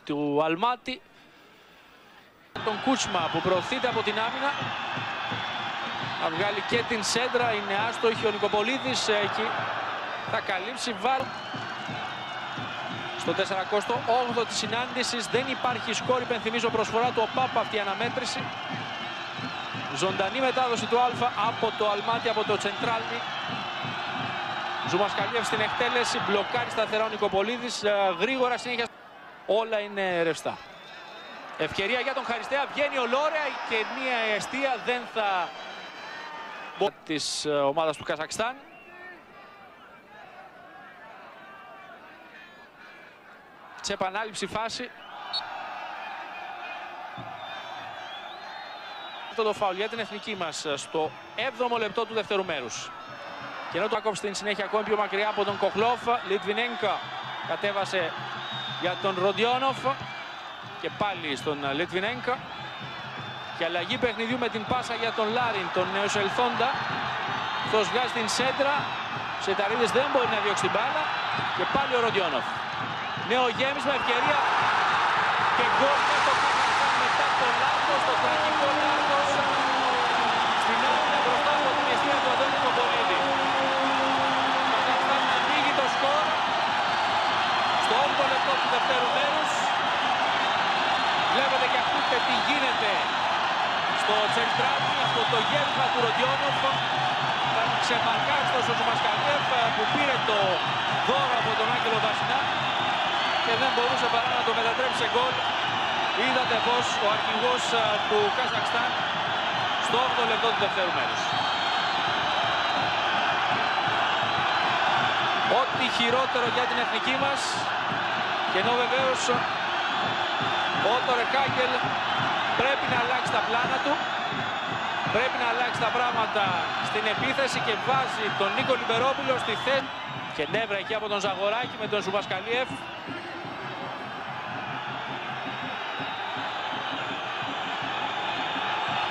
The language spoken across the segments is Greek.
του Αλμάτι, τον Κούτσμα που προωθείται από την άμυνα, θα βγάλει και την σέντρα, είναι άστοχη ο Νικοπολίδης, εκεί θα καλύψει βάρο. Στο 48ο της συνάντησης δεν υπάρχει σκόρ, υπενθυμίζω προσφορά του ΟΠΑΠ αυτή η αναμέτρηση. Ζωντανή μετάδοση του Αλφα από το Αλμάτι, από το Τσεντράλνι. Ζουμασκαλιέφ στην εκτέλεση, μπλοκάρει σταθερά ο Νικοπολίδης, γρήγορα συνέχεια. Όλα είναι ρευστά. Ευκαιρία για τον Χαριστέα, βγαίνει ο Λόρεα και μία εστία δεν θα της ομάδας του Καζακστάν. Σε επανάληψη φάση. Αυτό το φάουλ για την εθνική μας στο 7ο λεπτό του δεύτερου μέρους. Και ενώ το Άκοφ στην συνέχεια ακόμη πιο μακριά από τον Κοχλόφ, Λιτβινένκα κατέβασε για τον Ροντιόνοφ και πάλι στον Λιτβινένκα. Και αλλαγή παιχνιδιού με την πάσα για τον Λάριν, τον νεοσελθόντα. Αυτός βγάζει την σέντρα, Σεταρίδης δεν μπορεί να διώξει την μπάλα και πάλι ο Ροντιόνοφ. Νέο γέμισμα, ευκαιρία και γκολ για το Καζακστάν μετά το λάθος, το τραγικό λάθος στην άμυνα μπροστά από την αιστεία του Αντώνη Νικοπολίδη. Το Καζακστάν ανοίγει το σκορ στο 8ο λεπτό του δευτέρου μέρους. Βλέπετε και ακούτε τι γίνεται στο Τσεντράλνι, αυτό το γέμισμα του Ροντιόνοφ. Θα ξεμαρκάσει το Ζουμασκαλιέφ που πήρε το δώρο από τον Άγγελο Βασινά και δεν μπορούσε παρά να το μετατρέψει σε γκολ. Είδατε πως ο αρχηγός του Καζακστάν στο 8ο λεπτό του δευτέρου μέρους. Ό,τι χειρότερο για την εθνική μας, και ενώ βεβαίως ο Τόρε Κάγκελ πρέπει να αλλάξει τα πλάνα του, πρέπει να αλλάξει τα πράγματα στην επίθεση και βάζει τον Νίκο Λιμπερόπουλο στη θέση. Και νεύρα εκεί από τον Ζαγοράκη με τον Ζουμασκαλιέφ.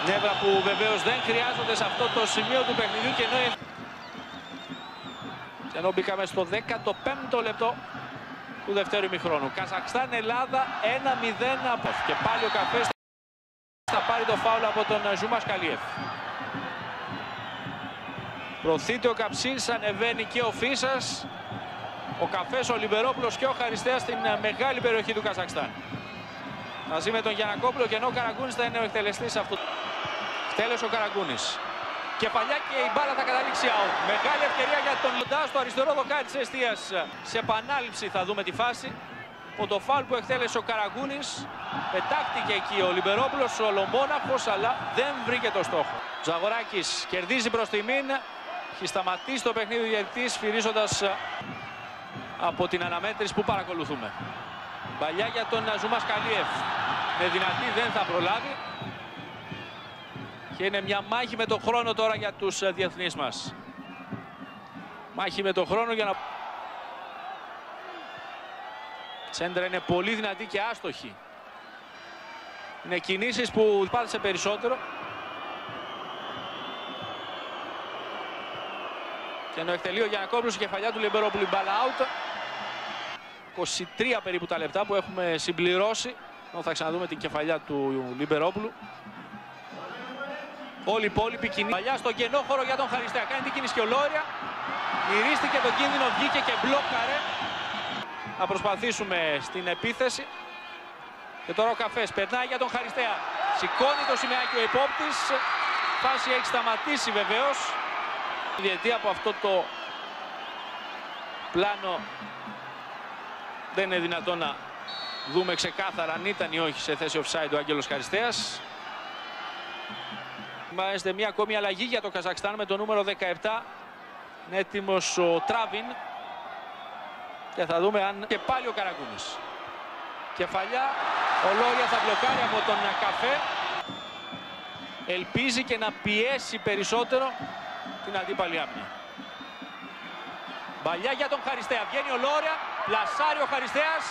Νεύρα που βεβαίως δεν χρειάζονται σε αυτό το σημείο του παιχνιδιού και ενώ μπήκαμε στο 15ο λεπτό του δευτέρου ημιχρόνου. Καζακστάν Ελλάδα 1-0 από. Και πάλι ο Καφές θα πάρει το φάουλ από τον Ζουμασκαλιέφ. Προωθείται ο Καψής, ανεβαίνει και ο Φίσας. Ο Καφές, ο Λιμπερόπουλος και ο Χαριστέας στην μεγάλη περιοχή του Καζακστάν. Μαζί με τον Γιαννακόπουλο, και ενώ ο Καραγκούνης θα είναι ο εκτελεστής αυτού. Εκτέλεσε ο Καραγκούνης. Κεφαλιά και η μπάλα θα καταλήξει out. Μεγάλη ευκαιρία για τον Λοντά στο αριστερό δοκάρι της εστίας. Σε επανάληψη θα δούμε τη φάση. Από το φάουλ που εκτέλεσε ο Καραγκούνης, πετάχτηκε εκεί ο Λιμπερόπουλος, ο ολομόναχος, αλλά δεν βρήκε το στόχο. Ζαγοράκης κερδίζει προς τιμήν. Έχει σταματήσει το παιχνίδι του διαιτητής, σφυρίζοντας από την αναμέτρηση που παρακολουθούμε. Μπαλιά για τον Ζουμασκαλιέφ. Είναι δυνατή, δεν θα προλάβει. Και είναι μια μάχη με τον χρόνο τώρα για τους διεθνείς μας. Μάχη με τον χρόνο για να... Σέντρα είναι πολύ δυνατή και άστοχη. Είναι κινήσεις που πάτησε περισσότερο. Και ενώ εκτελεί ο Γιαννακόπουλος, η κεφαλιά του Λιμπερόπουλου, μπάλα out. 23 περίπου τα λεπτά που έχουμε συμπληρώσει. Εδώ θα ξαναδούμε την κεφαλιά του Λιμπερόπουλου. Όλοι οι υπόλοιποι κινήσεις. Παλιά στον κενό χώρο για τον Χαριστέα. Κάνει την κίνηση και ο Λόρια. Μυρίστηκε τον κίνδυνο, βγήκε και μπλόκαρε. Να προσπαθήσουμε στην επίθεση. Και τώρα ο Καφές περνάει για τον Χαριστέα. Σηκώνει το σημαίακι ο υπόπτης. Φάση έχει σταματήσει βεβαίως. Η διετία από αυτό το πλάνο δεν είναι δυνατόν να δούμε ξεκάθαρα αν ήταν ή όχι σε θέση offside ο Άγγελος Χαριστέας. Είμαστε μια ακόμη αλλαγή για το Καζακστάν με το νούμερο 17. Είναι έτοιμος ο Τράβιν. Και θα δούμε αν... Και πάλι ο Καραγκούνης. Κεφαλιά. Ο Λόρια θα μπλοκάρει από τον Καφέ. Ελπίζει και να πιέσει περισσότερο την αντίπαλη άμυνα. Μπαλιά για τον Χαριστέα. Βγαίνει ο Λόρια. Πλασάρει ο Χαριστέας.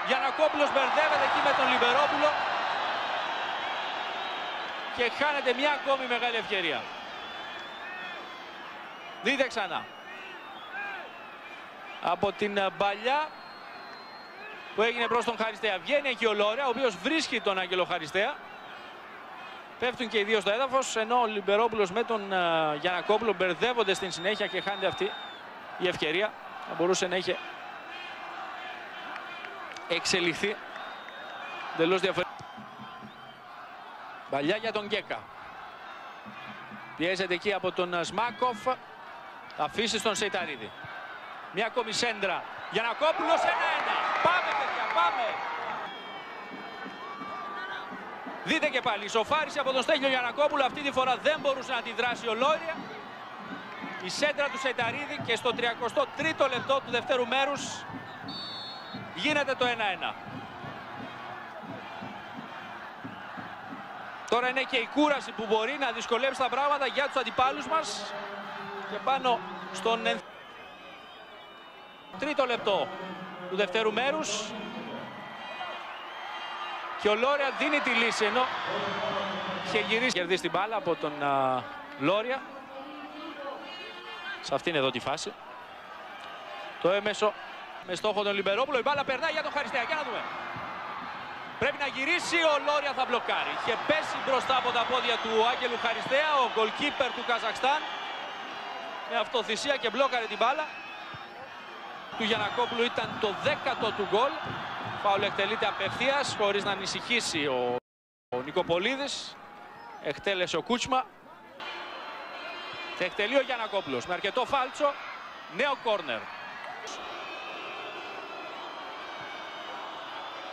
Γιαννακόπουλος μπερδεύεται εκεί με τον Λιμπερόπουλο. Και χάνεται μια ακόμη μεγάλη ευκαιρία. Δείτε ξανά. Από την μπαλιά που έγινε προς τον Χαριστέα. Βγαίνει εκεί ο Λόρια, ο οποίος βρίσκει τον Άγγελο Χαριστέα. Πέφτουν και οι δύο στο έδαφος, ενώ ο Λιμπερόπουλος με τον Γιαννακόπουλο μπερδεύονται στην συνέχεια και χάνεται αυτή η ευκαιρία. Θα μπορούσε να είχε εξελιχθεί εντελώς διαφορετικά. Παλιά για τον Γκέκα. Πιέζεται εκεί από τον Σμάκοφ. Θα αφήσει στον Σεϊταρίδη. Μια ακόμη σέντρα. Γιαννακόπουλος 1-1. Πάμε παιδιά, πάμε. Δείτε και πάλι, ισοφάρισε από τον Στέλιο Γιαννακόπουλο. Αυτή τη φορά δεν μπορούσε να αντιδράσει ο Λόρια. Η σέντρα του Σεϊταρίδη και στο 33ο λεπτό του δευτέρου μέρους γίνεται το 1-1. Τώρα είναι και η κούραση που μπορεί να δυσκολέψει τα πράγματα για τους αντιπάλους μας. Και πάνω στον τρίτο λεπτό του δευτέρου μέρους. Και ο Λόρια δίνει τη λύση, ενώ είχε γυρίσει. Κερδίσει την μπάλα από τον Λόρια. Σε αυτήν εδώ τη φάση. Το έμεσο με στόχο τον Λιμπερόπουλο. Η μπάλα περνάει για τον Χαριστέα. Για να δούμε. Πρέπει να γυρίσει, ο Λόρια θα μπλοκάρει. Είχε πέσει μπροστά από τα πόδια του Άγγελου Χαριστέα, ο γκολκίπερ του Καζακστάν. Με αυτοθυσία και μπλόκαρε την μπάλα. Του Γιαννακόπουλου ήταν το 10ο του γκολ. Φάουλ εκτελείται απευθείας, χωρίς να ανησυχήσει ο Νικοπολίδης. Εκτέλεσε ο Κούτσμα. Θα εκτελεί ο Γιαννακόπουλος με αρκετό φάλτσο. Νέο κόρνερ.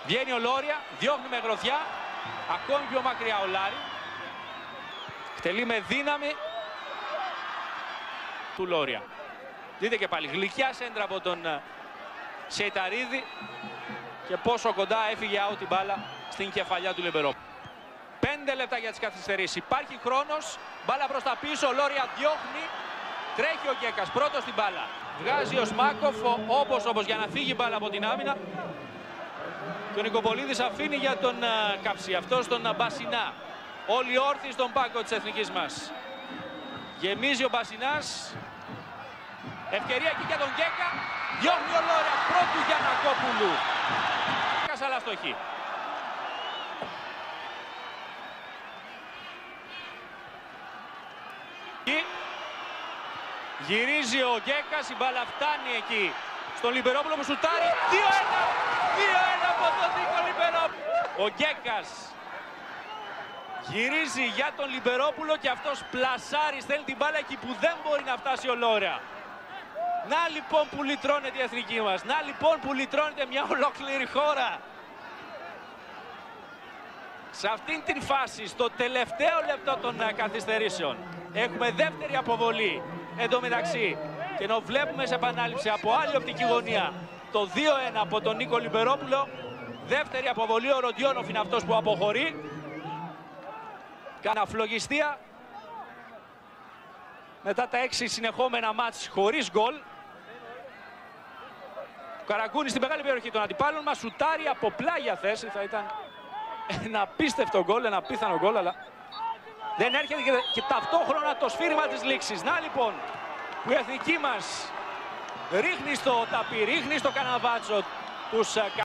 Βγαίνει ο Λόρια, διώχνει με γροθιά. Ακόμη πιο μακριά ο Λάρη. Εκτελεί με δύναμη του Λόρια. Δείτε και πάλι, γλυκιά σέντρα από τον Σεϊταρίδη. Και πόσο κοντά έφυγε out την μπάλα στην κεφαλιά του Λιμπερόπουλου. 5 λεπτά για τις καθυστερήσεις. Υπάρχει χρόνος. Μπάλα προς τα πίσω. Ο Λόρια διώχνει. Τρέχει ο Γκέκας πρώτος στην μπάλα. Βγάζει ο Σμάκοφ όπως για να φύγει η μπάλα από την άμυνα. Και ο Νικοπολίδης αφήνει για τον Καψί. Αυτό τον Μπασινά. Όλοι όρθιοι στον πάγκο της εθνικής μας. Γεμίζει ο Μπασινάς. Ευκαιρία εκεί για τον Γκέκα. Διώχνει ο Λόρια πρώτου Γιαννακόπουλου. Αλλά στοχή. Γυρίζει ο Γκέκας, η μπάλα φτάνει εκεί στον Λιμπερόπουλο που σουτάρει. 2-1! 2-1 από τον Νίκο Λιμπερόπουλο. Ο Γκέκας γυρίζει για τον Λιμπερόπουλο και αυτός πλασάρει, στέλνει την μπάλα εκεί που δεν μπορεί να φτάσει ο Λόρια. Να λοιπόν που λυτρώνεται η εθνική μας. Να λοιπόν που λυτρώνεται μια ολόκληρη χώρα. Σε αυτήν την φάση, στο τελευταίο λεπτό των καθυστερήσεων, έχουμε δεύτερη αποβολή. Εν τω μεταξύ, και ενώ βλέπουμε σε επανάληψη από άλλη οπτική γωνία το 2-1 από τον Νίκο Λιμπερόπουλο, δεύτερη αποβολή, ο Ροντιόνοφ είναι αυτός που αποχωρεί. Κάνα φλογιστία μετά τα 6 συνεχόμενα μάτς χωρίς γκολ. Ο Καραγκούνης στην μεγάλη περιοχή των αντιπάλων μας, σουτάρει από πλάγια θέση. Θα ήταν ένα απίστευτο γκολ, ένα απίθανο γκολ, αλλά δεν έρχεται και ταυτόχρονα το σφύριγμα της λήξης. Να λοιπόν που η εθνική μας ρίχνει στο ταπί, ρίχνει στο καναβάτσο τους